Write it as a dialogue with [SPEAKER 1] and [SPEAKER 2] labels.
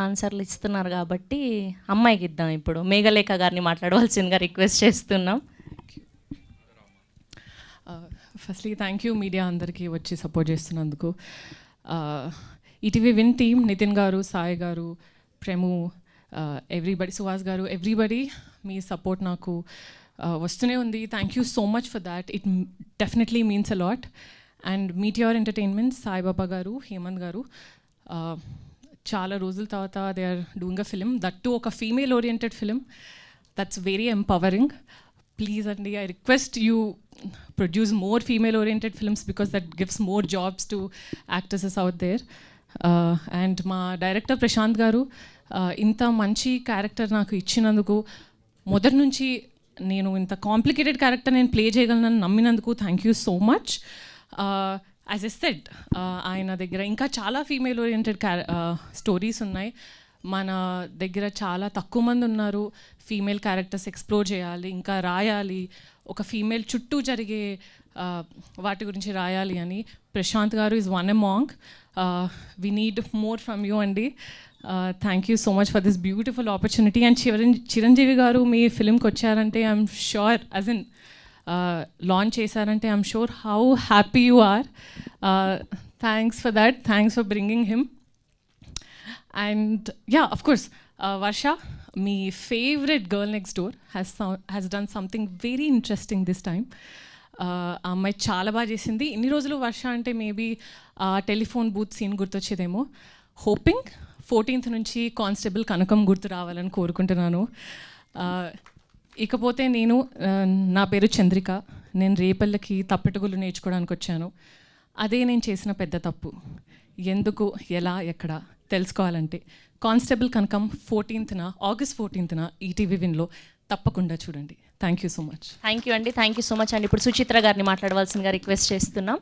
[SPEAKER 1] ఆన్సర్లు ఇస్తున్నారు కాబట్టి అమ్మాయికి ఇద్దాం. ఇప్పుడు మేఘలేఖ గారిని మాట్లాడవలసిందిగా రిక్వెస్ట్ చేస్తున్నాం.
[SPEAKER 2] ఫస్ట్లీ థ్యాంక్ యూ మీడియా అందరికీ వచ్చి సపోర్ట్ చేస్తున్నందుకు. ఈటీవీ విన్ టీమ్, నితిన్ గారు, సాయి గారు, ప్రేము, ఎవ్రీబడి, సుహాస్ గారు, ఎవ్రీబడి మీ సపోర్ట్ నాకు వస్తూనే ఉంది. Thank you so much for that. It definitely means a lot. And MTR entertainment, Saibaba గారు, హేమంత్ గారు, చాలా రోజుల తర్వాత they are doing a film, that too ఒక female oriented film. That's very empowering. Please అండి, I request you produce more female oriented films because that gives more jobs to actresses out there. And మా director Prashanth గారు ఇంత మంచి character నాకు ఇచ్చినందుకు, మొదటి నుంచి నేను ఇంత కాంప్లికేటెడ్ క్యారెక్టర్ నేను ప్లే చేయగలనని నమ్మినందుకు thank you so much. As a said, ఆయన దగ్గర ఇంకా చాలా ఫీమేల్ ఓరియంటెడ్ స్టోరీస్ ఉన్నాయి. మన దగ్గర చాలా తక్కువ మంది ఉన్నారు ఫీమేల్ క్యారెక్టర్స్ ఎక్స్ప్లోర్ చేయాలి, ఇంకా రాయాలి, ఒక ఫీమేల్ చుట్టూ జరిగే వాటి గురించి రాయాలి అని. ప్రశాంత్ గారు is one among. We need more from you అండి. Thank you so much for this beautiful opportunity. And Chiranjeevi గారు మీ ఫిలింకి వచ్చారంటే I'm sure, as in launch చేశారంటే I'm sure how happy you are. Thanks for that. Thanks for bringing him. And yeah, of course, Varsha, my favorite girl next door, has done something very interesting this time. అమ్మాయి చాలా బాగా చేసింది. ఇన్ని రోజులు వర్ష అంటే maybe telephone booth scene గుర్తొచ్చేదేమో. Hoping 14th నుంచి constable కనకం గుర్తు రావాలని కోరుకుంటున్నాను. ఇకపోతే నా పేరు చంద్రిక. నేను రేపల్లకి తప్పెటగులు నేర్చుకోవడానికి వచ్చాను. అదే నేను చేసిన పెద్ద తప్పు. ఎందుకు, ఎలా, ఎక్కడ తెలుసుకోవాలంటే కానిస్టేబుల్ కనకం 14th, ఆగస్ట్ 14th ఈటీవీ విన్లో తప్పకుండా చూడండి. Thank you so much.
[SPEAKER 1] Thank you అండి. థ్యాంక్ యూ సో మచ్ అండి. ఇప్పుడు సుచిత్ర గారిని మాట్లాడవలసిందిగా రిక్వెస్ట్ చేస్తున్నాం.